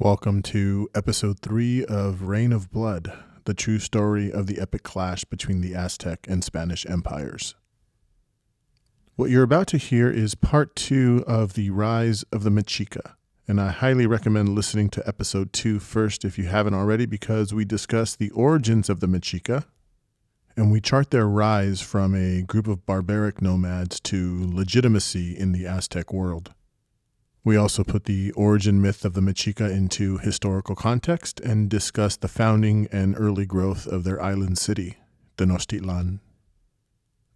Welcome to episode 3 of Reign of Blood, the true story of the epic clash between the Aztec and Spanish empires. What you're about to hear is part 2 of the rise of the Machica, and I highly recommend listening to episode 2 first if you haven't already, because we discuss the origins of the Machica, and we chart their rise from a group of barbaric nomads to legitimacy in the Aztec world. We also put the origin myth of the Machica into historical context and discuss the founding and early growth of their island city, Tenochtitlan.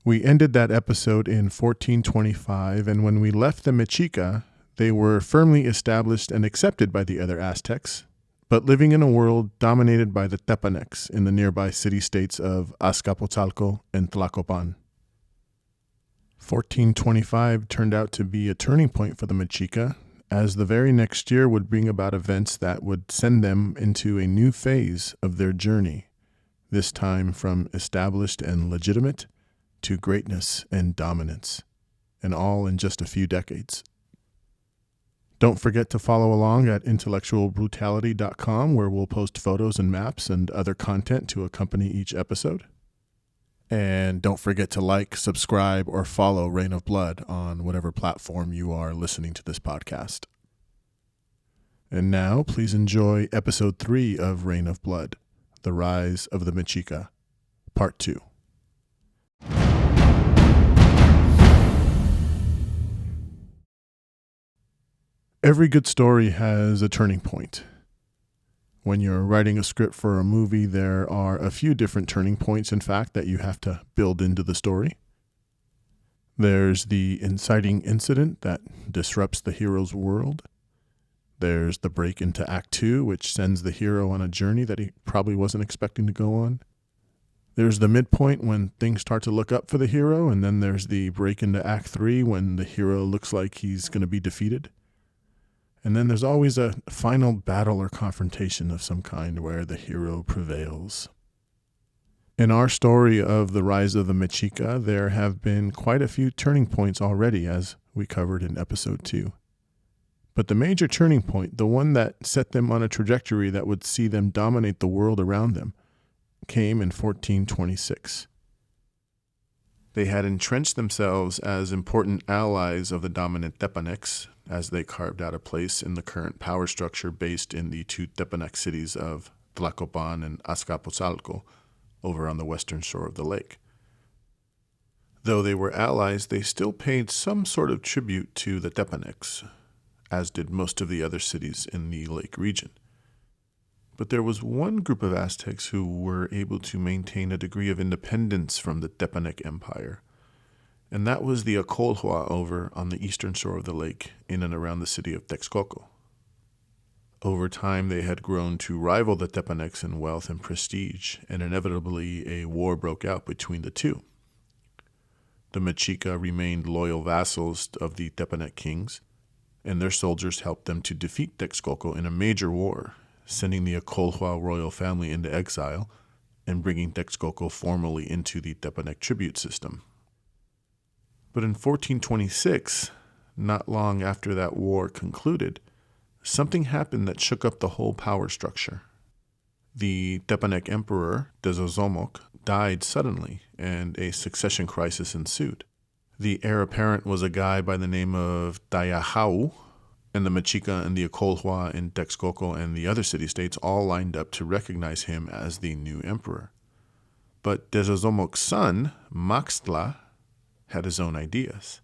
We ended that episode in 1425, and when we left the Machica, they were firmly established and accepted by the other Aztecs, but living in a world dominated by the Tepanecs in the nearby city-states of Azcapotzalco and Tlacopan. 1425 turned out to be a turning point for the Machica, as the very next year would bring about events that would send them into a new phase of their journey, this time from established and legitimate to greatness and dominance, and all in just a few decades. Don't forget to follow along at intellectualbrutality.com, where we'll post photos and maps and other content to accompany each episode. And don't forget to like, subscribe, or follow Reign of Blood on whatever platform you are listening to this podcast. And now, please enjoy episode 3 of Reign of Blood, The Rise of the Machica, part 2. Every good story has a turning point. When you're writing a script for a movie, there are a few different turning points, in fact, that you have to build into the story. There's the inciting incident that disrupts the hero's world. There's the break into Act 2, which sends the hero on a journey that he probably wasn't expecting to go on. There's the midpoint when things start to look up for the hero, and then there's the break into Act 3 when the hero looks like he's going to be defeated. And then there's always a final battle or confrontation of some kind where the hero prevails. In our story of the rise of the Machica, there have been quite a few turning points already, as we covered in episode 2. But the major turning point, the one that set them on a trajectory that would see them dominate the world around them, came in 1426. They had entrenched themselves as important allies of the dominant Tepanecs, as they carved out a place in the current power structure based in the two Tepanec cities of Tlacopan and Azcapotzalco, over on the western shore of the lake. Though they were allies, they still paid some sort of tribute to the Tepanecs, as did most of the other cities in the lake region. But there was one group of Aztecs who were able to maintain a degree of independence from the Tepanec Empire, and that was the Acolhua over on the eastern shore of the lake in and around the city of Texcoco. Over time, they had grown to rival the Tepanecs in wealth and prestige, and inevitably a war broke out between the two. The Machica remained loyal vassals of the Tepanec kings, and their soldiers helped them to defeat Texcoco in a major war, sending the Acolhua royal family into exile and bringing Texcoco formally into the Tepanec tribute system. But in 1426, not long after that war concluded, something happened that shook up the whole power structure. The Tepanec Emperor, Nezahualcoyotl, died suddenly, and a succession crisis ensued. The heir apparent was a guy by the name of Nezahualcoyotl, and the Machica and the Acolhua in Texcoco and the other city-states all lined up to recognize him as the new emperor. But Nezahualcoyotl's son, Moctezuma, had his own ideas.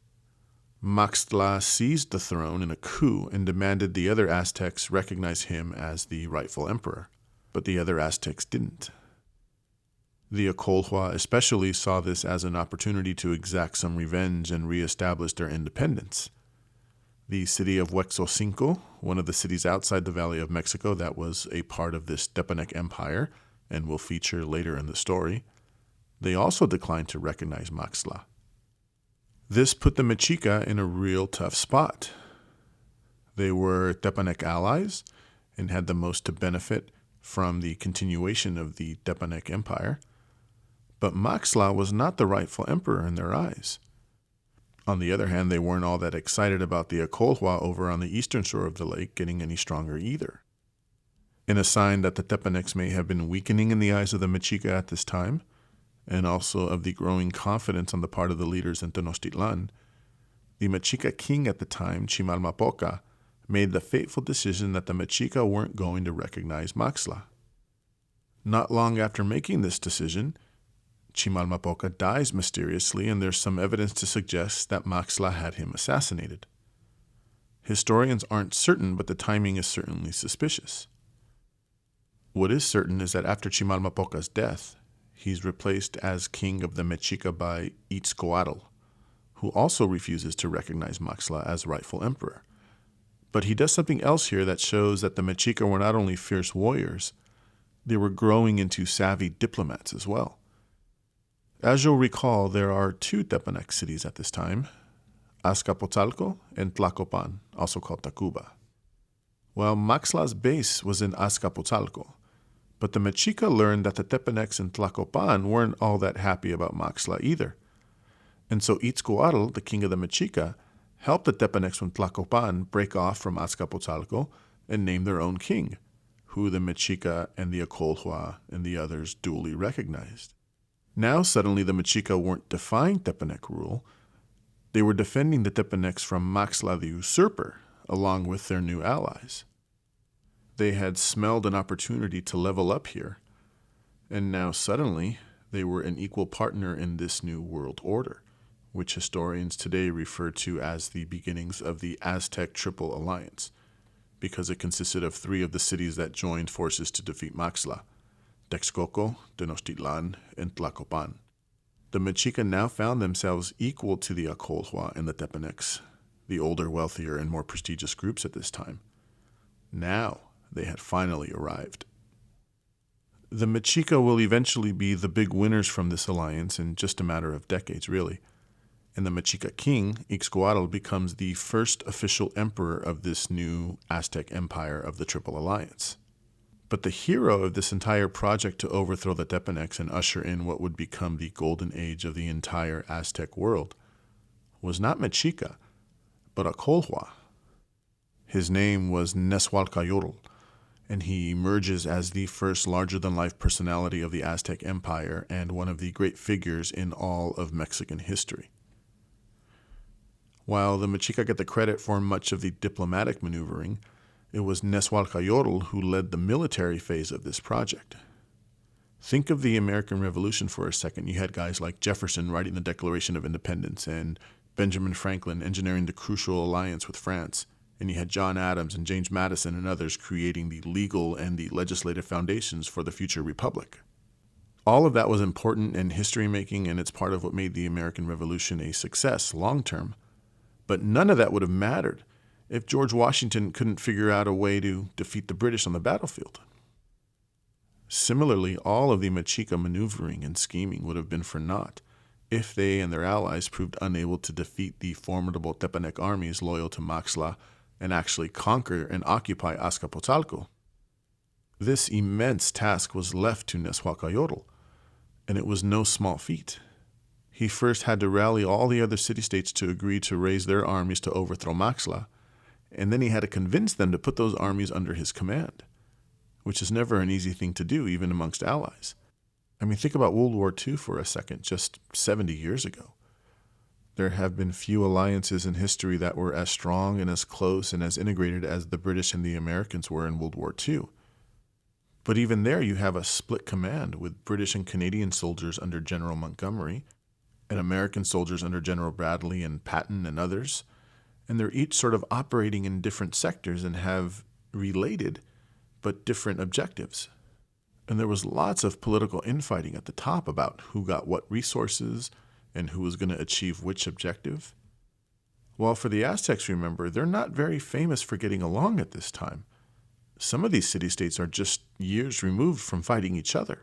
Moctezuma seized the throne in a coup and demanded the other Aztecs recognize him as the rightful emperor, but the other Aztecs didn't. The Acolhua especially saw this as an opportunity to exact some revenge and reestablish their independence. The city of Huexocinco, one of the cities outside the Valley of Mexico that was a part of this Tepanec Empire and will feature later in the story, they also declined to recognize Moctezuma. This put the Machica in a real tough spot. They were Tepanec allies and had the most to benefit from the continuation of the Tepanec Empire, but Moctezuma was not the rightful emperor in their eyes. On the other hand, they weren't all that excited about the Acolhua over on the eastern shore of the lake getting any stronger either. in a sign that the Tepanecs may have been weakening in the eyes of the Mexica at this time, and also of the growing confidence on the part of the leaders in Tenochtitlan, the Mexica king at the time, Chimalmapoca, made the fateful decision that the Mexica weren't going to recognize Maxtla. Not long after making this decision, Chimalmapoca dies mysteriously, and there's some evidence to suggest that Maxtla had him assassinated. Historians aren't certain, but the timing is certainly suspicious. What is certain is that after Chimalmapoca's death, he's replaced as king of the Mexica by Itzcoatl, who also refuses to recognize Maxtla as rightful emperor. But he does something else here that shows that the Mexica were not only fierce warriors, they were growing into savvy diplomats as well. As you'll recall, there are two Tepanec cities at this time, Azcapotzalco and Tlacopan, also called Tacuba. Well, Maxtla's base was in Azcapotzalco, but the Mexica learned that the Tepanecs in Tlacopan weren't all that happy about Maxtla either. And so Itzcoatl, the king of the Mexica, helped the Tepanecs from Tlacopan break off from Azcapotzalco and name their own king, who the Machica and the Acolhua and the others duly recognized. Now suddenly the Mexica weren't defying Tepanec rule, they were defending the Tepanecs from Maxtla the usurper, along with their new allies. They had smelled an opportunity to level up here, and now suddenly they were an equal partner in this new world order, which historians today refer to as the beginnings of the Aztec Triple Alliance, because it consisted of three of the cities that joined forces to defeat Maxtla: Texcoco, Tenochtitlan, and Tlacopan. The Mexica now found themselves equal to the Acolhua and the Tepanecs, the older, wealthier, and more prestigious groups at this time. Now they had finally arrived. The Mexica will eventually be the big winners from this alliance in just a matter of decades, really. And the Mexica king, Itzcoatl, becomes the first official emperor of this new Aztec empire of the Triple Alliance. But the hero of this entire project to overthrow the Tepanecs and usher in what would become the golden age of the entire Aztec world was not Mexica, but Acolhua. His name was Nezahualcoyotl, and he emerges as the first larger-than-life personality of the Aztec Empire and one of the great figures in all of Mexican history. While the Mexica get the credit for much of the diplomatic maneuvering, it was Nezahualcoyotl who led the military phase of this project. Think of the American Revolution for a second. You had guys like Jefferson writing the Declaration of Independence and Benjamin Franklin engineering the crucial alliance with France. And you had John Adams and James Madison and others creating the legal and the legislative foundations for the future republic. All of that was important in history-making, and it's part of what made the American Revolution a success long-term. But none of that would have mattered if George Washington couldn't figure out a way to defeat the British on the battlefield. Similarly, all of the Machica maneuvering and scheming would have been for naught if they and their allies proved unable to defeat the formidable Tepanec armies loyal to Maxtla and actually conquer and occupy Azcapotzalco. This immense task was left to Nezahualcoyotl, and it was no small feat. He first had to rally all the other city-states to agree to raise their armies to overthrow Maxtla, and then he had to convince them to put those armies under his command, which is never an easy thing to do, even amongst allies. I mean, think about World War II for a second, just 70 years ago. There have been few alliances in history that were as strong and as close and as integrated as the British and the Americans were in World War II. But even there, you have a split command with British and Canadian soldiers under General Montgomery and American soldiers under General Bradley and Patton and others. And they're each sort of operating in different sectors and have related but different objectives. And there was lots of political infighting at the top about who got what resources and who was going to achieve which objective. While for the Aztecs, remember, they're not very famous for getting along at this time. Some of these city-states are just years removed from fighting each other.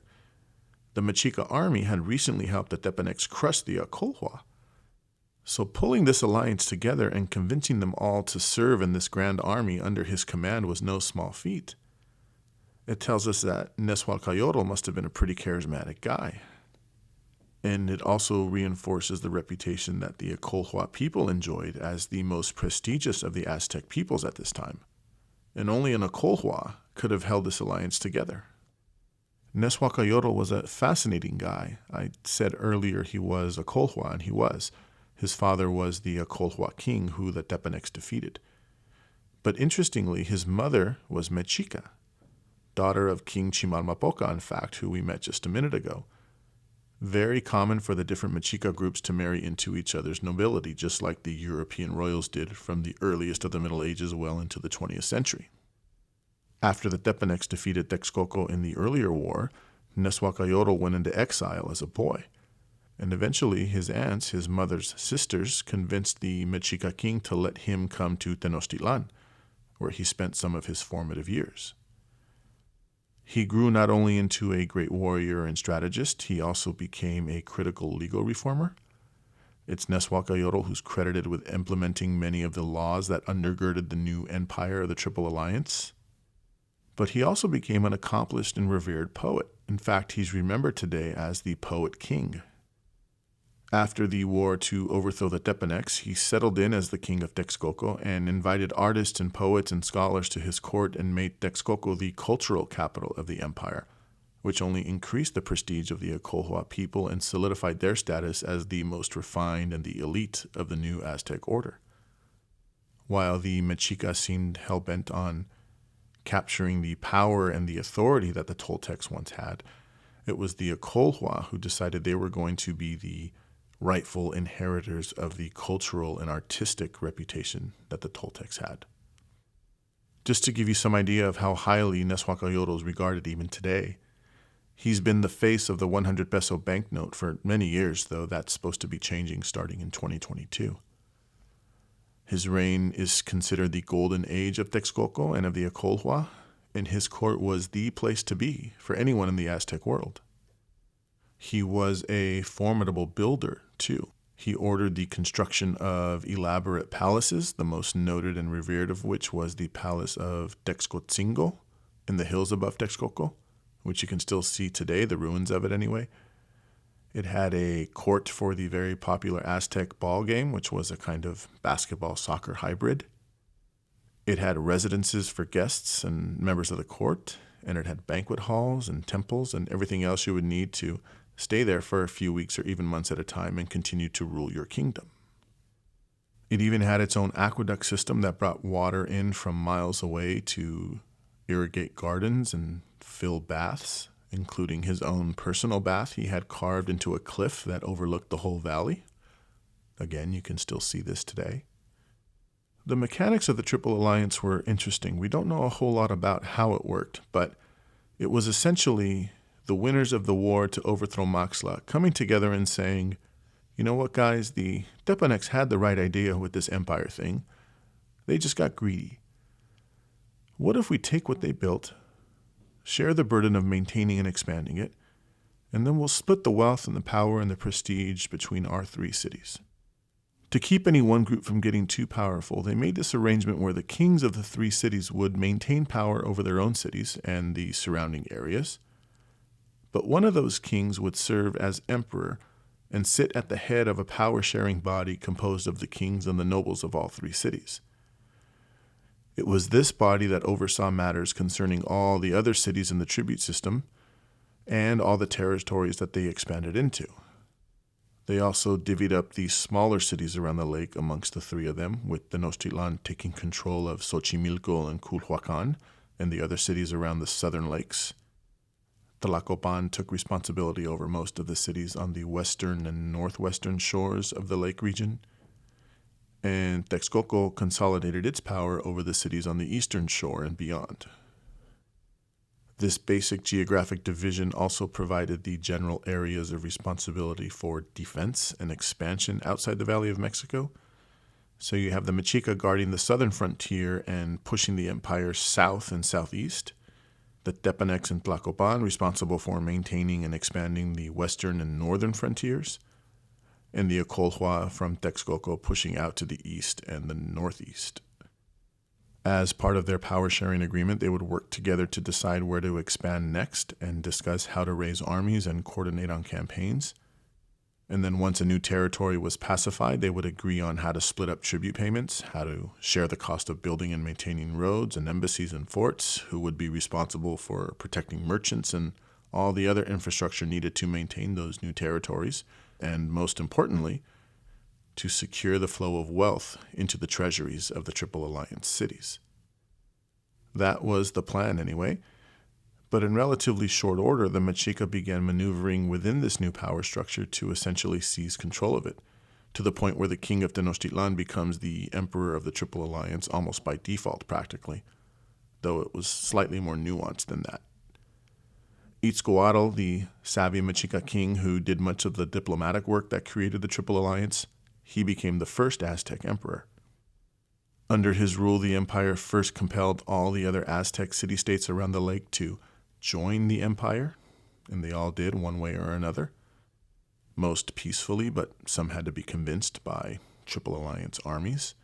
The Machica army had recently helped the Tepanecs crush the Acolhua. So pulling this alliance together and convincing them all to serve in this grand army under his command was no small feat. It tells us that Nezahualcoyotl must have been a pretty charismatic guy. And it also reinforces the reputation that the Acolhua people enjoyed as the most prestigious of the Aztec peoples at this time. And only an Acolhua could have held this alliance together. Nezahualcoyotl was a fascinating guy. I said earlier he was Acolhua, and he was. His father was the Acolhua king who the Tepanecs defeated. But interestingly, his mother was Machica, daughter of King Chimalmapoca, in fact, who we met just a minute ago. Very common for the different Machica groups to marry into each other's nobility, just like the European royals did from the earliest of the Middle Ages well into the 20th century. After the Tepanecs defeated Texcoco in the earlier war, Nezahualcoyotl went into exile as a boy. And eventually his aunts, his mother's sisters, convinced the Mexica king to let him come to Tenochtitlan, where he spent some of his formative years. He grew not only into a great warrior and strategist, he also became a critical legal reformer. It's Nezahualcoyotl who's credited with implementing many of the laws that undergirded the new empire of the Triple Alliance. But he also became an accomplished and revered poet. In fact, he's remembered today as the Poet King. After the war to overthrow the Tepanecs, he settled in as the king of Texcoco and invited artists and poets and scholars to his court and made Texcoco the cultural capital of the empire, which only increased the prestige of the Acolhua people and solidified their status as the most refined and the elite of the new Aztec order. While the Machica seemed hell-bent on capturing the power and the authority that the Toltecs once had, it was the Acolhua who decided they were going to be the rightful inheritors of the cultural and artistic reputation that the Toltecs had. Just to give you some idea of how highly Nezahualcoyotl is regarded even today, he's been the face of the 100 peso banknote for many years, though that's supposed to be changing starting in 2022. His reign is considered the golden age of Texcoco and of the Acolhua, and his court was the place to be for anyone in the Aztec world. He was a formidable builder, too. He ordered the construction of elaborate palaces, the most noted and revered of which was the Palace of Texcoco in the hills above Texcoco, which you can still see today, the ruins of it anyway. It had a court for the very popular Aztec ball game, which was a kind of basketball-soccer hybrid. It had residences for guests and members of the court, and it had banquet halls and temples and everything else you would need to stay there for a few weeks or even months at a time and continue to rule your kingdom. It even had its own aqueduct system that brought water in from miles away to irrigate gardens and fill baths, including his own personal bath he had carved into a cliff that overlooked the whole valley. Again, you can still see this today. The mechanics of the Triple Alliance were interesting. We don't know a whole lot about how it worked, but it was essentially the winners of the war to overthrow Moxla coming together and saying, you know what, guys, the Tepanecs had the right idea with this empire thing. They just got greedy. What if we take what they built, share the burden of maintaining and expanding it, and then we'll split the wealth and the power and the prestige between our three cities? To keep any one group from getting too powerful, they made this arrangement where the kings of the three cities would maintain power over their own cities and the surrounding areas, but one of those kings would serve as emperor and sit at the head of a power-sharing body composed of the kings and the nobles of all three cities. It was this body that oversaw matters concerning all the other cities in the tribute system and all the territories that they expanded into. They also divvied up the smaller cities around the lake amongst the three of them, with Tenochtitlan taking control of Xochimilco and Culhuacan and the other cities around the southern lakes. Tlacopan took responsibility over most of the cities on the western and northwestern shores of the lake region, and Texcoco consolidated its power over the cities on the eastern shore and beyond. This basic geographic division also provided the general areas of responsibility for defense and expansion outside the Valley of Mexico. So you have the Machica guarding the southern frontier and pushing the empire south and southeast, the Tepanecs and Tlacopan responsible for maintaining and expanding the western and northern frontiers, and the Acolhua from Texcoco pushing out to the east and the northeast. As part of their power-sharing agreement, they would work together to decide where to expand next and discuss how to raise armies and coordinate on campaigns. And then once a new territory was pacified, they would agree on how to split up tribute payments, how to share the cost of building and maintaining roads and embassies and forts, who would be responsible for protecting merchants and all the other infrastructure needed to maintain those new territories, and most importantly, to secure the flow of wealth into the treasuries of the Triple Alliance cities. That was the plan anyway. But in relatively short order, the Machica began maneuvering within this new power structure to essentially seize control of it, to the point where the king of Tenochtitlan becomes the emperor of the Triple Alliance almost by default practically, though it was slightly more nuanced than that. Itzcoatl, the savvy Machica king who did much of the diplomatic work that created the Triple Alliance, he became the first Aztec emperor. Under his rule, the empire first compelled all the other Aztec city-states around the lake to join the empire, and they all did one way or another. Most peacefully, but some had to be convinced by Triple Alliance armies.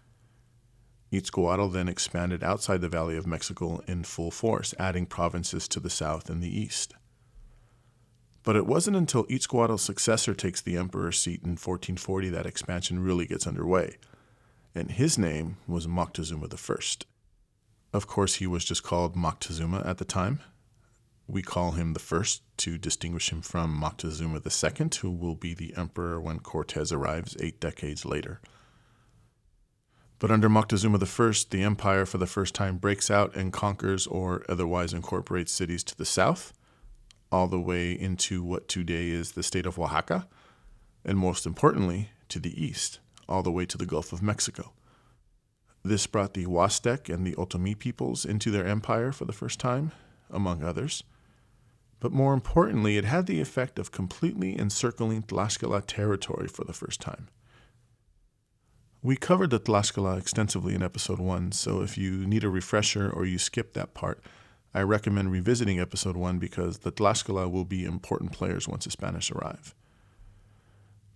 Itzcoatl then expanded outside the Valley of Mexico in full force, adding provinces to the south and the east. But it wasn't until Itzcoatl's successor takes the emperor's seat in 1440 that expansion really gets underway, and his name was Moctezuma I. Of course, he was just called Moctezuma at the time. We call him the first to distinguish him from Moctezuma II, who will be the emperor when Cortez arrives 8 decades later. But under Moctezuma I, the empire for the first time breaks out and conquers or otherwise incorporates cities to the south, all the way into what today is the state of Oaxaca, and most importantly, to the east, all the way to the Gulf of Mexico. This brought the Huastec and the Otomi peoples into their empire for the first time, among others. But more importantly, it had the effect of completely encircling Tlaxcala territory for the first time. We covered the Tlaxcala extensively in episode 1, so if you need a refresher or you skipped that part, I recommend revisiting episode 1 because the Tlaxcala will be important players once the Spanish arrive.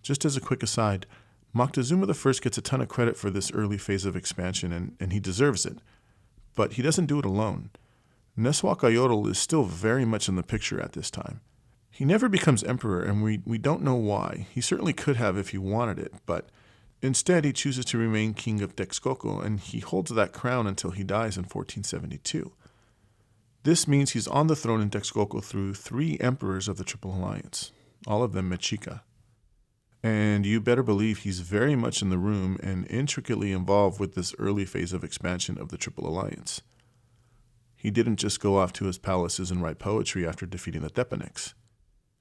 Just as a quick aside, Moctezuma I gets a ton of credit for this early phase of expansion, and he deserves it. But he doesn't do it alone. Nezahualcoyotl is still very much in the picture at this time. He never becomes emperor, and we don't know why. He certainly could have if he wanted it, but instead he chooses to remain king of Texcoco, and he holds that crown until he dies in 1472. This means he's on the throne in Texcoco through 3 emperors of the Triple Alliance, all of them Machica. And you better believe he's very much in the room and intricately involved with this early phase of expansion of the Triple Alliance. He didn't just go off to his palaces and write poetry after defeating the Tepanecs.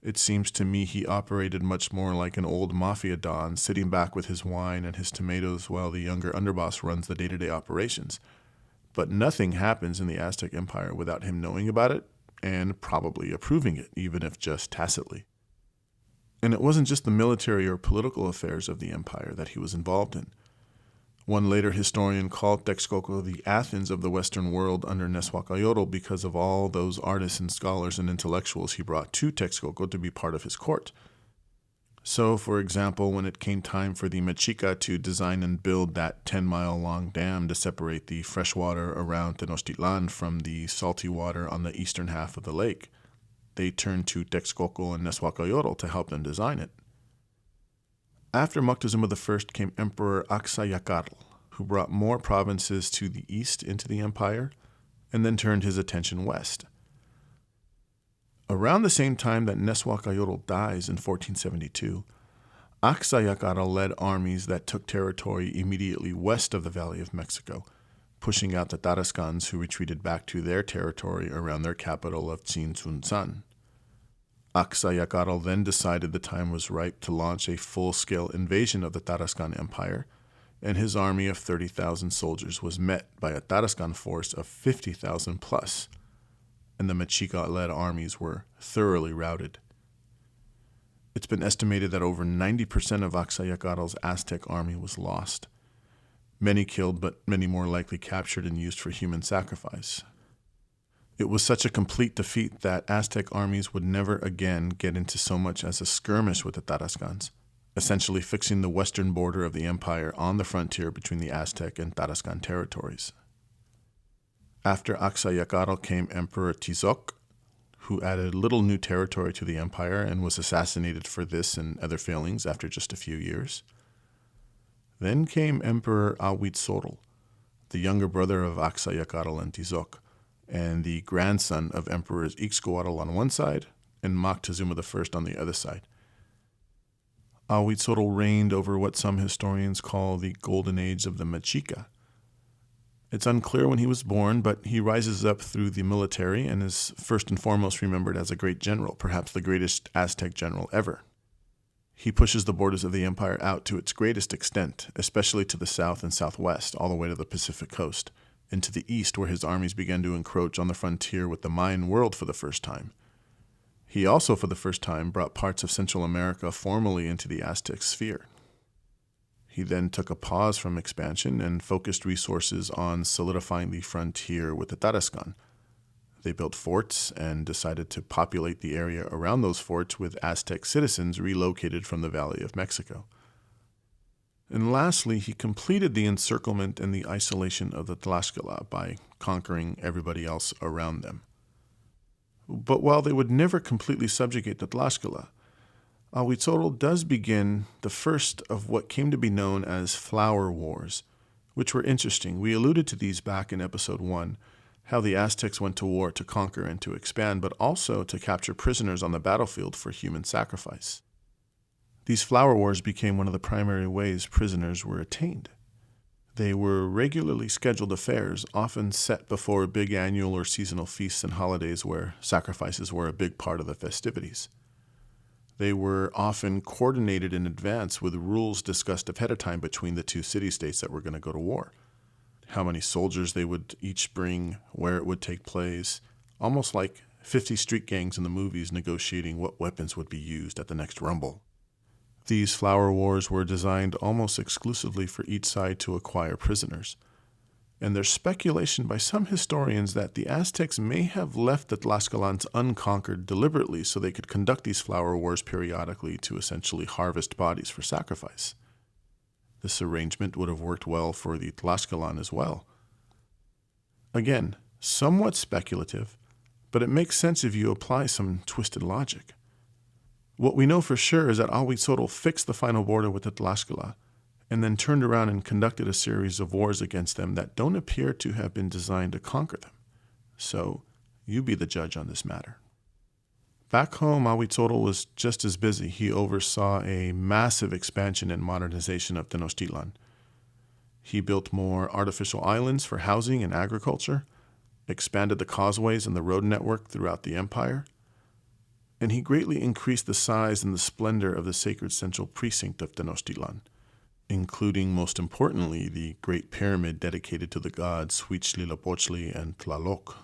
It seems to me he operated much more like an old mafia don, sitting back with his wine and his tomatoes while the younger underboss runs the day-to-day operations. But nothing happens in the Aztec Empire without him knowing about it and probably approving it, even if just tacitly. And it wasn't just the military or political affairs of the empire that he was involved in. One later historian called Texcoco the Athens of the Western world under Nezahualcoyotl because of all those artists and scholars and intellectuals he brought to Texcoco to be part of his court. So, for example, when it came time for the Machica to design and build that 10-mile-long dam to separate the freshwater around Tenochtitlan from the salty water on the eastern half of the lake, they turned to Texcoco and Nezahualcoyotl to help them design it. After Moctezuma I came Emperor Axayacatl, who brought more provinces to the east into the empire, and then turned his attention west. Around the same time that Nezahualcoyotl dies in 1472, Axayacatl led armies that took territory immediately west of the Valley of Mexico, pushing out the Tarascans who retreated back to their territory around their capital of Tzintzuntzan. Axayacatl then decided the time was ripe to launch a full-scale invasion of the Tarascan Empire, and his army of 30,000 soldiers was met by a Tarascan force of 50,000 plus, and the Machica-led armies were thoroughly routed. It's been estimated that over 90% of Axayacatl's Aztec army was lost. Many killed, but many more likely captured and used for human sacrifice. It was such a complete defeat that Aztec armies would never again get into so much as a skirmish with the Tarascans, essentially fixing the western border of the empire on the frontier between the Aztec and Tarascan territories. After Axayacatl came Emperor Tizoc, who added little new territory to the empire and was assassinated for this and other failings after just a few years. Then came Emperor Ahuitzotl, the younger brother of Axayacatl and Tizoc, and the grandson of Emperors Ixcoatl on one side and Moctezuma I on the other side. Ahuitzotl reigned over what some historians call the Golden Age of the Machica. It's unclear when he was born, but he rises up through the military and is first and foremost remembered as a great general, perhaps the greatest Aztec general ever. He pushes the borders of the empire out to its greatest extent, especially to the south and southwest, all the way to the Pacific coast, and to the east where his armies began to encroach on the frontier with the Mayan world for the first time. He also, for the first time, brought parts of Central America formally into the Aztec sphere. He then took a pause from expansion and focused resources on solidifying the frontier with the Tarascan. They built forts and decided to populate the area around those forts with Aztec citizens relocated from the Valley of Mexico. And lastly, he completed the encirclement and the isolation of the Tlaxcala by conquering everybody else around them. But while they would never completely subjugate the Tlaxcala, Ahuitzotl does begin the first of what came to be known as Flower Wars, which were interesting. We alluded to these back in episode 1, how the Aztecs went to war to conquer and to expand, but also to capture prisoners on the battlefield for human sacrifice. These Flower Wars became one of the primary ways prisoners were attained. They were regularly scheduled affairs, often set before big annual or seasonal feasts and holidays where sacrifices were a big part of the festivities. They were often coordinated in advance with rules discussed ahead of time between the two city-states that were going to go to war. How many soldiers they would each bring, where it would take place, almost like 50 street gangs in the movies negotiating what weapons would be used at the next rumble. These Flower Wars were designed almost exclusively for each side to acquire prisoners. And there's speculation by some historians that the Aztecs may have left the Tlaxcalans unconquered deliberately so they could conduct these Flower Wars periodically to essentially harvest bodies for sacrifice. This arrangement would have worked well for the Tlaxcalan as well. Again, somewhat speculative, but it makes sense if you apply some twisted logic. What we know for sure is that Ahuitzotl fixed the final border with the Tlaxcala, and then turned around and conducted a series of wars against them that don't appear to have been designed to conquer them. So, you be the judge on this matter. Back home, Ahuitzotl was just as busy. He oversaw a massive expansion and modernization of Tenochtitlan. He built more artificial islands for housing and agriculture, expanded the causeways and the road network throughout the empire, and he greatly increased the size and the splendor of the sacred central precinct of Tenochtitlan, including, most importantly, the Great Pyramid dedicated to the gods Huitzilopochtli and Tlaloc.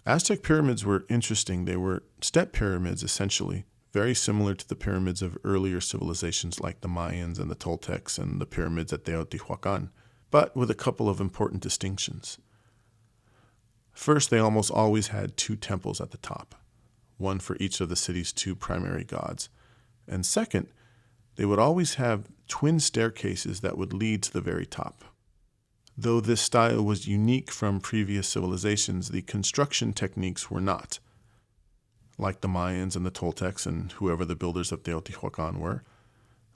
Aztec pyramids were interesting. They were step pyramids, essentially, very similar to the pyramids of earlier civilizations like the Mayans and the Toltecs and the pyramids at Teotihuacan, but with a couple of important distinctions. First, they almost always had two temples at the top, one for each of the city's two primary gods. And second, they would always have twin staircases that would lead to the very top. Though this style was unique from previous civilizations, the construction techniques were not. Like the Mayans and the Toltecs and whoever the builders of Teotihuacan were,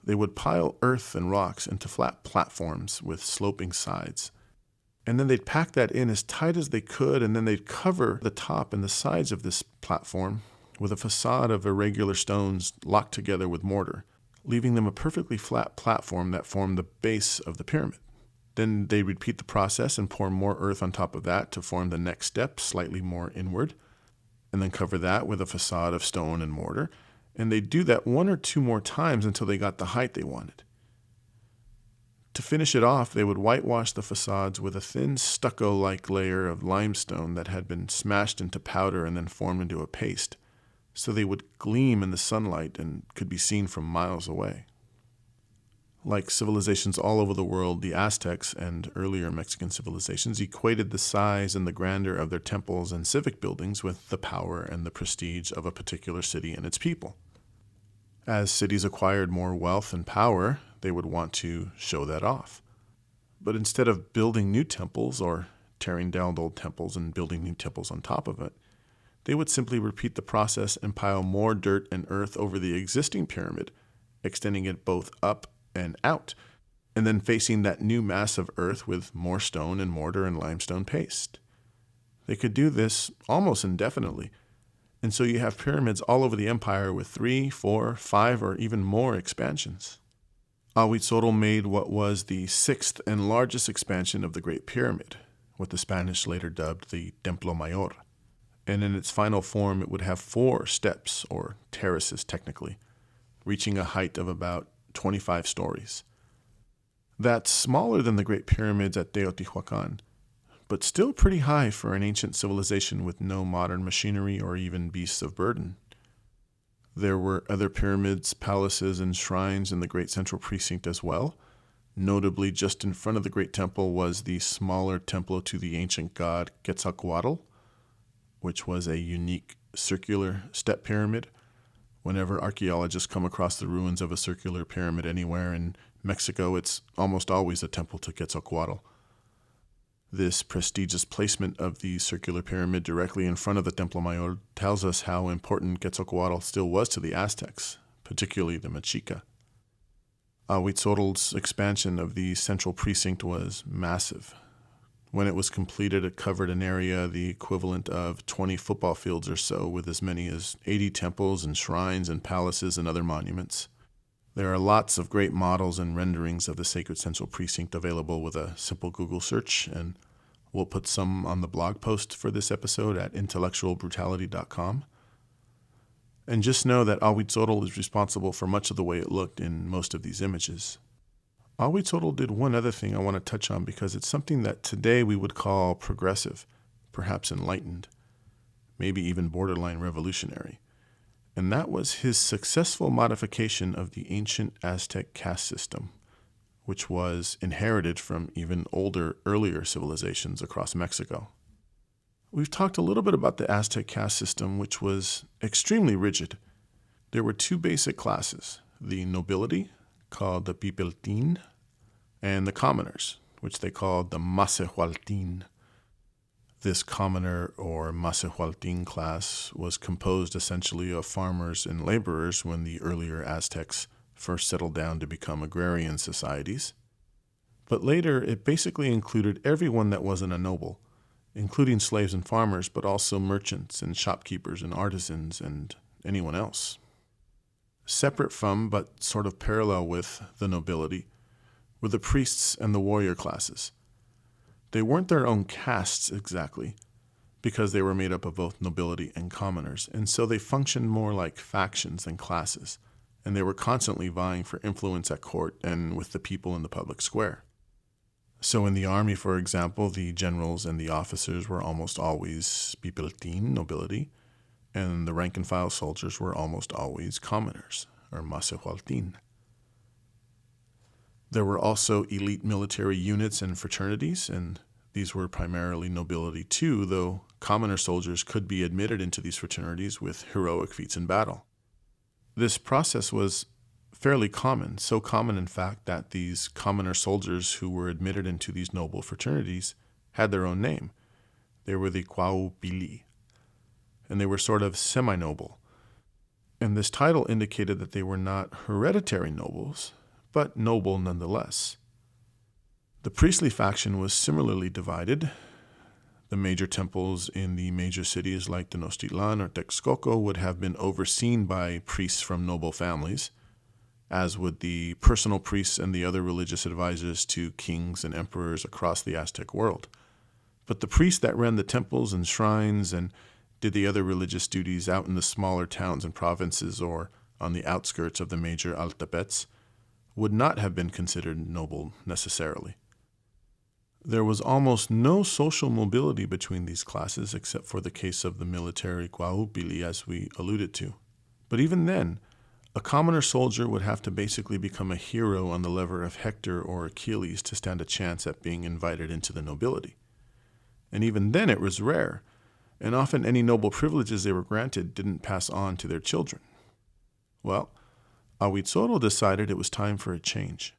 they would pile earth and rocks into flat platforms with sloping sides. And then they'd pack that in as tight as they could, and then they'd cover the top and the sides of this platform with a facade of irregular stones locked together with mortar, leaving them a perfectly flat platform that formed the base of the pyramid. Then they repeat the process and pour more earth on top of that to form the next step, slightly more inward, and then cover that with a facade of stone and mortar. And they do that one or two more times until they got the height they wanted. To finish it off, they would whitewash the facades with a thin stucco-like layer of limestone that had been smashed into powder and then formed into a paste, so they would gleam in the sunlight and could be seen from miles away. Like civilizations all over the world, the Aztecs and earlier Mexican civilizations equated the size and the grandeur of their temples and civic buildings with the power and the prestige of a particular city and its people. As cities acquired more wealth and power, they would want to show that off. But instead of building new temples or tearing down old temples and building new temples on top of it, they would simply repeat the process and pile more dirt and earth over the existing pyramid, extending it both up and out, and then facing that new mass of earth with more stone and mortar and limestone paste. They could do this almost indefinitely, and so you have pyramids all over the empire with 3, 4, 5, or even more expansions. Acolhua made what was the 6th and largest expansion of the Great Pyramid, what the Spanish later dubbed the Templo Mayor. And in its final form, it would have 4 steps, or terraces technically, reaching a height of about 25 stories. That's smaller than the Great Pyramids at Teotihuacan, but still pretty high for an ancient civilization with no modern machinery or even beasts of burden. There were other pyramids, palaces, and shrines in the Great Central Precinct as well. Notably, just in front of the Great Temple was the smaller temple to the ancient god Quetzalcoatl, which was a unique circular step pyramid. Whenever archaeologists come across the ruins of a circular pyramid anywhere in Mexico, it's almost always a temple to Quetzalcoatl. This prestigious placement of the circular pyramid directly in front of the Templo Mayor tells us how important Quetzalcoatl still was to the Aztecs, particularly the Machica. Acolhua's expansion of the central precinct was massive. When it was completed, it covered an area the equivalent of 20 football fields or so, with as many as 80 temples and shrines and palaces and other monuments. There are lots of great models and renderings of the sacred central precinct available with a simple Google search, and we'll put some on the blog post for this episode at intellectualbrutality.com. And just know that Acolhua is responsible for much of the way it looked in most of these images. Acolhua did one other thing I want to touch on because it's something that today we would call progressive, perhaps enlightened, maybe even borderline revolutionary. And that was his successful modification of the ancient Aztec caste system, which was inherited from even earlier civilizations across Mexico. We've talked a little bit about the Aztec caste system, which was extremely rigid. There were 2 basic classes, the nobility, called the Pipiltin, and the commoners, which they called the Nezahualcoyotl. This commoner or Nezahualcoyotl class was composed essentially of farmers and laborers when the earlier Aztecs first settled down to become agrarian societies. But later, it basically included everyone that wasn't a noble, including slaves and farmers, but also merchants and shopkeepers and artisans and anyone else. Separate from, but sort of parallel with, the nobility were the priests and the warrior classes. They weren't their own castes exactly, because they were made up of both nobility and commoners, and so they functioned more like factions than classes, and they were constantly vying for influence at court and with the people in the public square. So in the army, for example, the generals and the officers were almost always Pipiltin, nobility, and the rank-and-file soldiers were almost always commoners, or Nezahualcoyotl. There were also elite military units and fraternities, and these were primarily nobility too, though commoner soldiers could be admitted into these fraternities with heroic feats in battle. This process was fairly common, so common in fact that these commoner soldiers who were admitted into these noble fraternities had their own name. They were the Quaupili, and they were sort of semi-noble. And this title indicated that they were not hereditary nobles, but noble nonetheless. The priestly faction was similarly divided. The major temples in the major cities like Tenochtitlan or Texcoco would have been overseen by priests from noble families, as would the personal priests and the other religious advisors to kings and emperors across the Aztec world. But the priests that ran the temples and shrines and did the other religious duties out in the smaller towns and provinces or on the outskirts of the major altepets would not have been considered noble necessarily. There was almost no social mobility between these classes except for the case of the military Quaupili, as we alluded to. But even then, a commoner soldier would have to basically become a hero on the level of Hector or Achilles to stand a chance at being invited into the nobility. And even then it was rare, and often any noble privileges they were granted didn't pass on to their children. Well, Acolhua decided it was time for a change.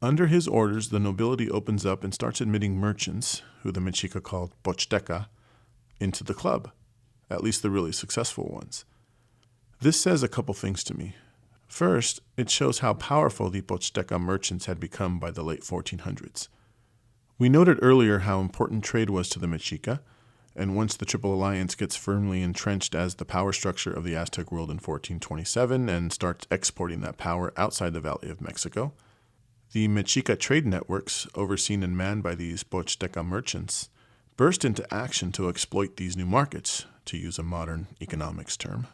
Under his orders, the nobility opens up and starts admitting merchants, who the Machica called Pochteca, into the club, at least the really successful ones. This says a couple things to me. First, it shows how powerful the Pozteca merchants had become by the late 1400s. We noted earlier how important trade was to the Mexica, and once the Triple Alliance gets firmly entrenched as the power structure of the Aztec world in 1427 and starts exporting that power outside the Valley of Mexico, the Machica trade networks, overseen and manned by these Pozteca merchants, burst into action to exploit these new markets, to use a modern economics term.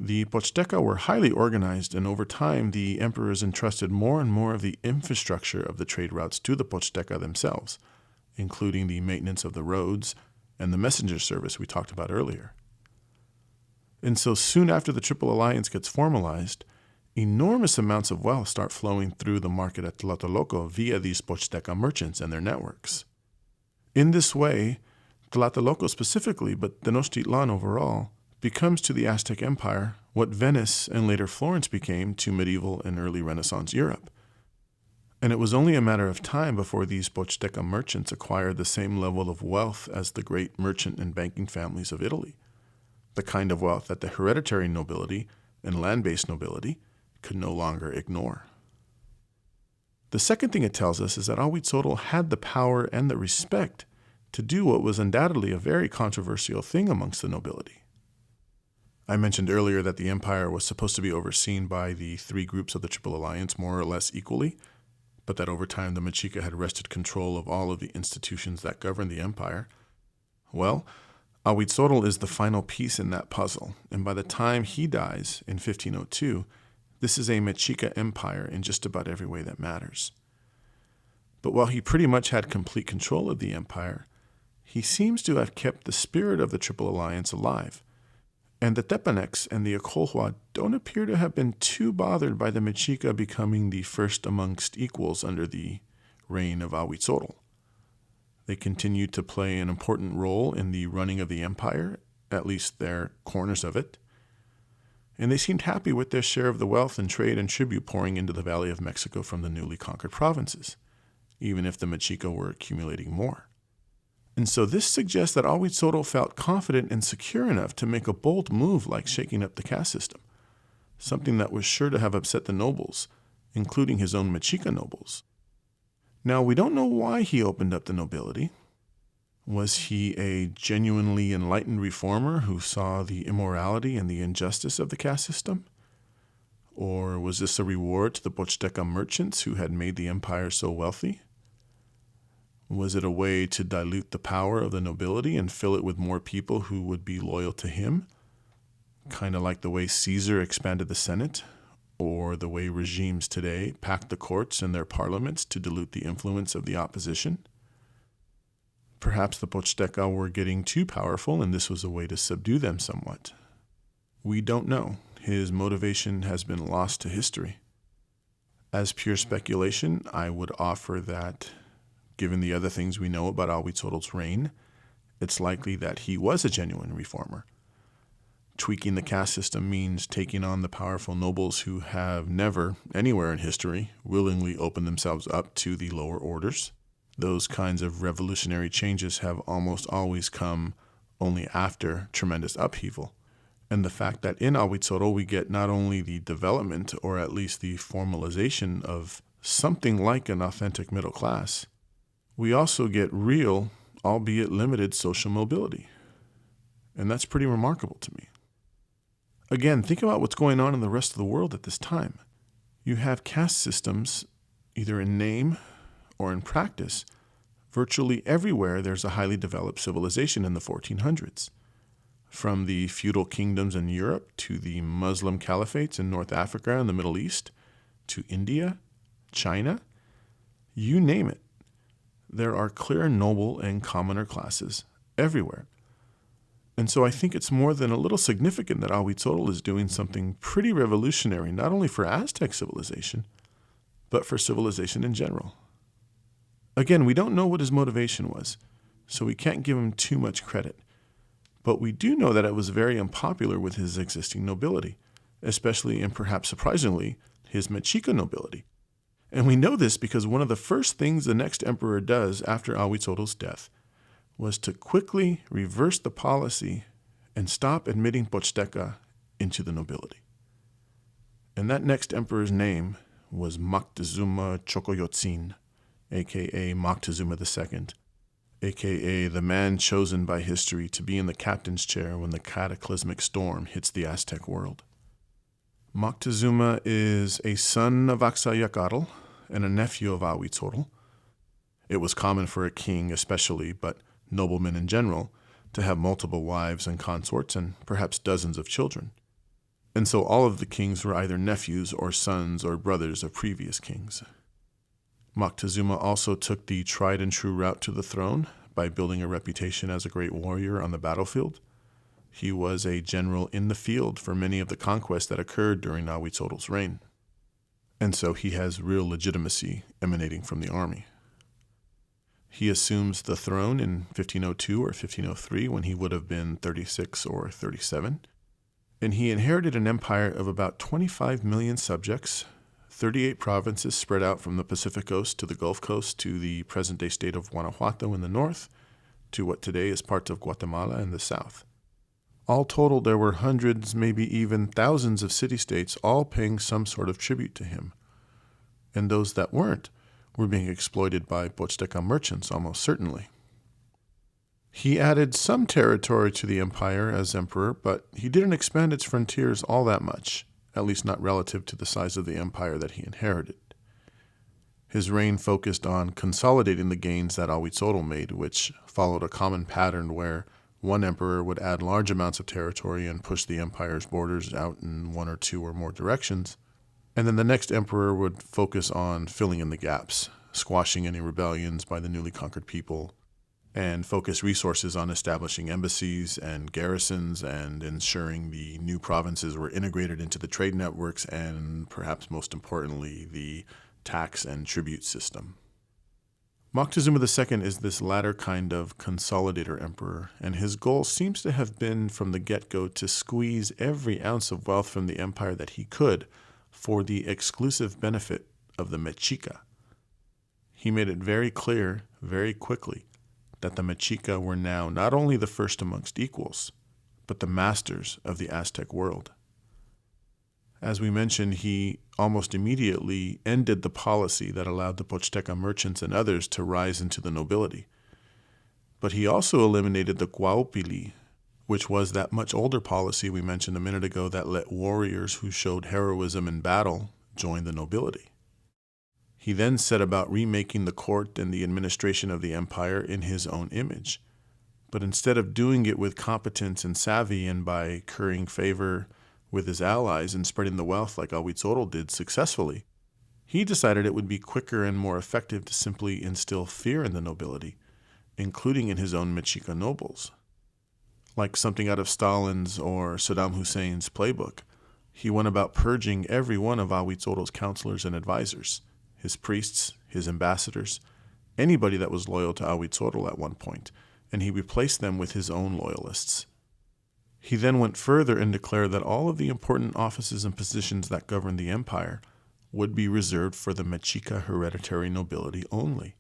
The Pozteca were highly organized, and over time the emperors entrusted more and more of the infrastructure of the trade routes to the Pozteca themselves, including the maintenance of the roads and the messenger service we talked about earlier. And so soon after the Triple Alliance gets formalized, enormous amounts of wealth start flowing through the market at Tlatelolco via these Pozteca merchants and their networks. In this way, Tlatelolco specifically, but Tenochtitlan overall, becomes to the Aztec Empire what Venice and later Florence became to medieval and early Renaissance Europe. And it was only a matter of time before these Pozteca merchants acquired the same level of wealth as the great merchant and banking families of Italy, the kind of wealth that the hereditary nobility and land-based nobility could no longer ignore. The second thing it tells us is that Acolhua had the power and the respect to do what was undoubtedly a very controversial thing amongst the nobility. I mentioned earlier that the empire was supposed to be overseen by the three groups of the Triple Alliance more or less equally, but that over time the Machica had wrested control of all of the institutions that governed the empire. Well, Acolhua is the final piece in that puzzle, and by the time he dies in 1502, this is a Machica empire in just about every way that matters. But while he pretty much had complete control of the empire, he seems to have kept the spirit of the Triple Alliance alive, and the Tepanecs and the Acolhua don't appear to have been too bothered by the Machica becoming the first amongst equals under the reign of Acolhua. They continued to play an important role in the running of the empire, at least their corners of it, and they seemed happy with their share of the wealth and trade and tribute pouring into the Valley of Mexico from the newly conquered provinces, even if the Machica were accumulating more. And so this suggests that Acolhua felt confident and secure enough to make a bold move like shaking up the caste system, something that was sure to have upset the nobles, including his own Machica nobles. Now, we don't know why he opened up the nobility. Was he a genuinely enlightened reformer who saw the immorality and the injustice of the caste system? Or was this a reward to the Pozteca merchants who had made the empire so wealthy? Was it a way to dilute the power of the nobility and fill it with more people who would be loyal to him? Kind of like the way Caesar expanded the Senate, or the way regimes today pack the courts and their parliaments to dilute the influence of the opposition? Perhaps the Pozteca were getting too powerful and this was a way to subdue them somewhat. We don't know. His motivation has been lost to history. As pure speculation, I would offer that, given the other things we know about Acolhua's reign, it's likely that he was a genuine reformer. Tweaking the caste system means taking on the powerful nobles who have never, anywhere in history, willingly opened themselves up to the lower orders. Those kinds of revolutionary changes have almost always come only after tremendous upheaval. And the fact that in Acolhua we get not only the development, or at least the formalization of something like an authentic middle class, we also get real, albeit limited, social mobility. And that's pretty remarkable to me. Again, think about what's going on in the rest of the world at this time. You have caste systems, either in name or in practice. Virtually everywhere there's a highly developed civilization in the 1400s. From the feudal kingdoms in Europe to the Muslim caliphates in North Africa and the Middle East, to India, China, you name it. There are clear noble and commoner classes everywhere. And so I think it's more than a little significant that Acolhua is doing something pretty revolutionary, not only for Aztec civilization, but for civilization in general. Again, we don't know what his motivation was, so we can't give him too much credit. But we do know that it was very unpopular with his existing nobility, especially and perhaps surprisingly, his Machica nobility. And we know this because one of the first things the next emperor does after Acolhua's death was to quickly reverse the policy and stop admitting Pochteca into the nobility. And that next emperor's name was Moctezuma Chocoyotzin, aka Moctezuma II, aka the man chosen by history to be in the captain's chair when the cataclysmic storm hits the Aztec world. Moctezuma is a son of Axayacatl and a nephew of Ahuitzotl. It was common for a king especially, but noblemen in general, to have multiple wives and consorts and perhaps dozens of children. And so all of the kings were either nephews or sons or brothers of previous kings. Moctezuma also took the tried and true route to the throne by building a reputation as a great warrior on the battlefield. He was a general in the field for many of the conquests that occurred during Ahuitzotl's reign. And so he has real legitimacy emanating from the army. He assumes the throne in 1502 or 1503 when he would have been 36 or 37. And he inherited an empire of about 25 million subjects, 38 provinces spread out from the Pacific coast to the Gulf Coast to the present-day state of Guanajuato in the north, to what today is parts of Guatemala in the south. All total, there were hundreds, maybe even thousands of city-states all paying some sort of tribute to him. And those that weren't were being exploited by Pochteca merchants almost certainly. He added some territory to the empire as emperor, but he didn't expand its frontiers all that much, at least not relative to the size of the empire that he inherited. His reign focused on consolidating the gains that Ahuitzotl made, which followed a common pattern where one emperor would add large amounts of territory and push the empire's borders out in one or two or more directions, and then the next emperor would focus on filling in the gaps, squashing any rebellions by the newly conquered people, and focus resources on establishing embassies and garrisons and ensuring the new provinces were integrated into the trade networks and, perhaps most importantly, the tax and tribute system. Moctezuma II is this latter kind of consolidator emperor, and his goal seems to have been from the get-go to squeeze every ounce of wealth from the empire that he could for the exclusive benefit of the Mechica. He made it very clear, very quickly, that the Machica were now not only the first amongst equals, but the masters of the Aztec world. As we mentioned, he almost immediately ended the policy that allowed the Pochteca merchants and others to rise into the nobility. But he also eliminated the Cuaupili, which was that much older policy we mentioned a minute ago that let warriors who showed heroism in battle join the nobility. He then set about remaking the court and the administration of the empire in his own image. But instead of doing it with competence and savvy and by currying favor with his allies and spreading the wealth like Ahuitzotl did successfully, he decided it would be quicker and more effective to simply instill fear in the nobility, including in his own Mechica nobles. Like something out of Stalin's or Saddam Hussein's playbook, he went about purging every one of Ahuitzotl's counselors and advisors, his priests, his ambassadors, anybody that was loyal to Ahuitzotl at one point, and he replaced them with his own loyalists. He then went further and declared that all of the important offices and positions that governed the empire would be reserved for the Mechica hereditary nobility only.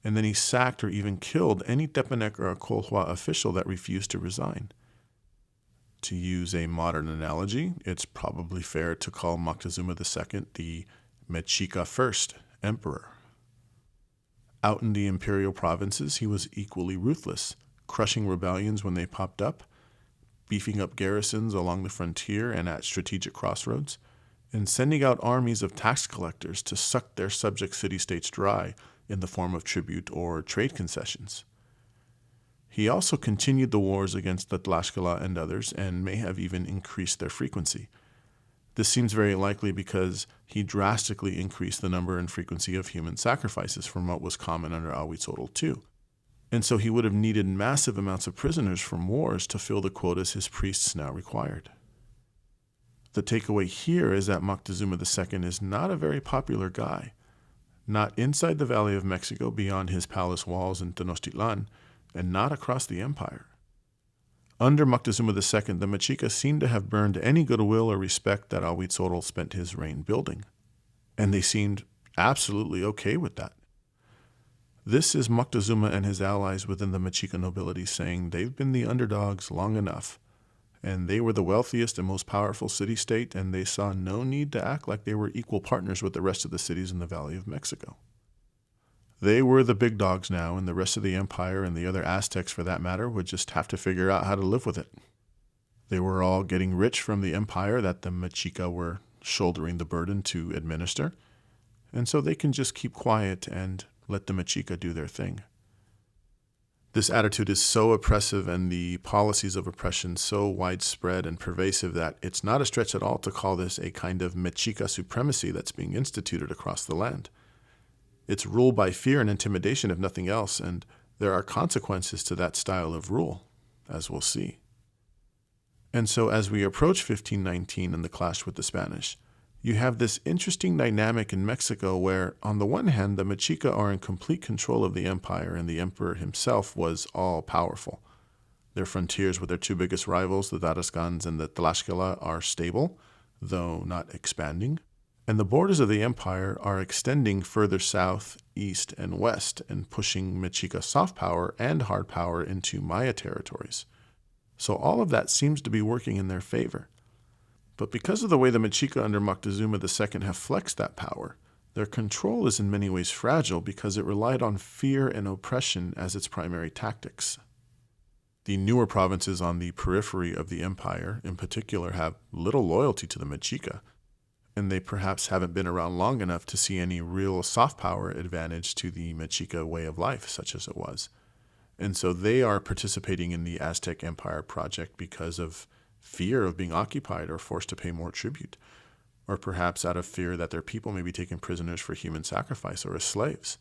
And then he sacked or even killed any Tepanec or Acolhua official that refused to resign. To use a modern analogy, it's probably fair to call Moctezuma II the Mechica first emperor. Out in the imperial provinces, he was equally ruthless, crushing rebellions when they popped up, beefing up garrisons along the frontier and at strategic crossroads, and sending out armies of tax collectors to suck their subject city-states dry in the form of tribute or trade concessions. He also continued the wars against the Tlaxcala and others and may have even increased their frequency. This seems very likely because he drastically increased the number and frequency of human sacrifices from what was common under Ahuitzotl II. And so he would have needed massive amounts of prisoners from wars to fill the quotas his priests now required. The takeaway here is that Moctezuma II is not a very popular guy, not inside the Valley of Mexico beyond his palace walls in Tenochtitlan, and not across the empire. Under Moctezuma II, the Machica seemed to have burned any goodwill or respect that Ahuitzotl spent his reign building, and they seemed absolutely okay with that. This is Moctezuma and his allies within the Mechica nobility saying they've been the underdogs long enough. and they were the wealthiest and most powerful city-state, and they saw no need to act like they were equal partners with the rest of the cities in the Valley of Mexico. They were the big dogs now, and the rest of the empire, and the other Aztecs for that matter, would just have to figure out how to live with it. They were all getting rich from the empire that the Machica were shouldering the burden to administer, and so they can just keep quiet and let the Machica do their thing. This attitude is so oppressive and the policies of oppression so widespread and pervasive that it's not a stretch at all to call this a kind of Mexica supremacy that's being instituted across the land. It's rule by fear and intimidation, if nothing else, and there are consequences to that style of rule, as we'll see. And so as we approach 1519 and the clash with the Spanish, you have this interesting dynamic in Mexico where, on the one hand, the Machica are in complete control of the empire and the emperor himself was all-powerful. Their frontiers with their two biggest rivals, the Tarascans and the Tlaxcala, are stable, though not expanding. And the borders of the empire are extending further south, east, and west, and pushing Mexica soft power and hard power into Maya territories. So all of that seems to be working in their favor. But because of the way the Machica under Moctezuma II have flexed that power, their control is in many ways fragile because it relied on fear and oppression as its primary tactics. The newer provinces on the periphery of the empire, in particular, have little loyalty to the Machica, and they perhaps haven't been around long enough to see any real soft power advantage to the Machica way of life, such as it was. And so they are participating in the Aztec Empire project because of fear of being occupied or forced to pay more tribute, or perhaps out of fear that their people may be taken prisoners for human sacrifice or as slaves.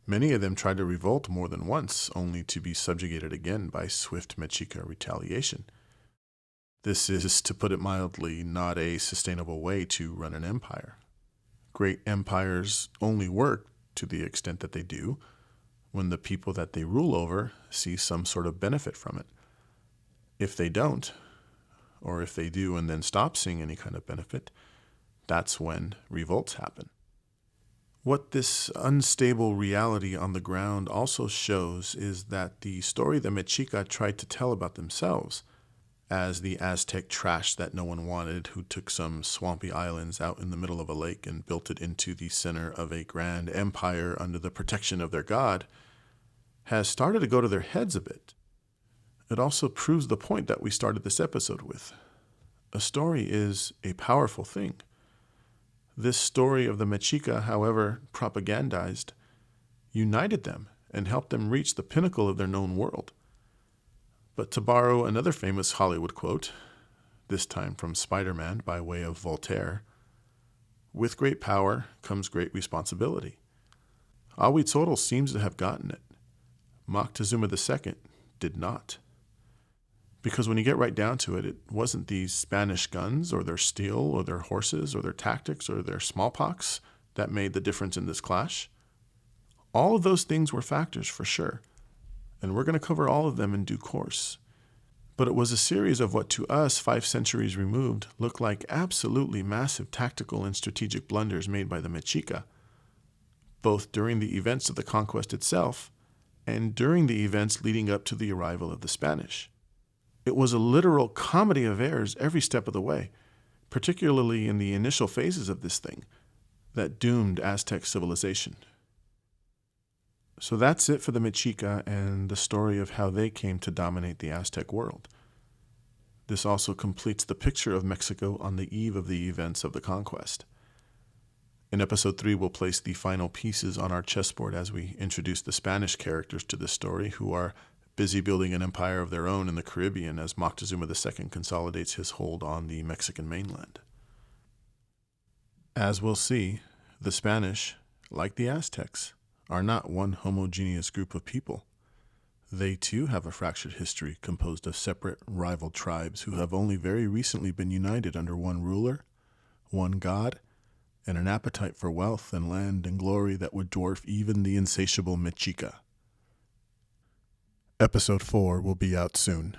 Many of them tried to revolt more than once, only to be subjugated again by swift Mexica retaliation. This is, to put it mildly, not a sustainable way to run an empire. Great empires only work, to the extent that they do, when the people that they rule over see some sort of benefit from it. If they don't, or if they do and then stop seeing any kind of benefit, that's when revolts happen. What this unstable reality on the ground also shows is that the story the Mexica tried to tell about themselves as the Aztec trash that no one wanted, who took some swampy islands out in the middle of a lake and built it into the center of a grand empire under the protection of their god, has started to go to their heads a bit. It also proves the point that we started this episode with. A story is a powerful thing. This story of the Machica, however propagandized, united them and helped them reach the pinnacle of their known world. But to borrow another famous Hollywood quote, this time from Spider-Man by way of Voltaire, with great power comes great responsibility. Acolhua seems to have gotten it. Moctezuma II did not. Because when you get right down to it, it wasn't these Spanish guns or their steel or their horses or their tactics or their smallpox that made the difference in this clash. All of those things were factors for sure, and we're going to cover all of them in due course. But it was a series of what to us, 5 centuries removed, looked like absolutely massive tactical and strategic blunders made by the Machica, both during the events of the conquest itself and during the events leading up to the arrival of the Spanish. It was a literal comedy of errors every step of the way, particularly in the initial phases of this thing that doomed Aztec civilization. So that's it for the Machica and the story of how they came to dominate the Aztec world. This also completes the picture of Mexico on the eve of the events of the conquest. In episode 3, we'll place the final pieces on our chessboard as we introduce the Spanish characters to this story, who are busy building an empire of their own in the Caribbean as Moctezuma II consolidates his hold on the Mexican mainland. As we'll see, the Spanish, like the Aztecs, are not one homogeneous group of people. They too have a fractured history composed of separate rival tribes who have only very recently been united under one ruler, one god, and an appetite for wealth and land and glory that would dwarf even the insatiable Machica. Episode 4 will be out soon.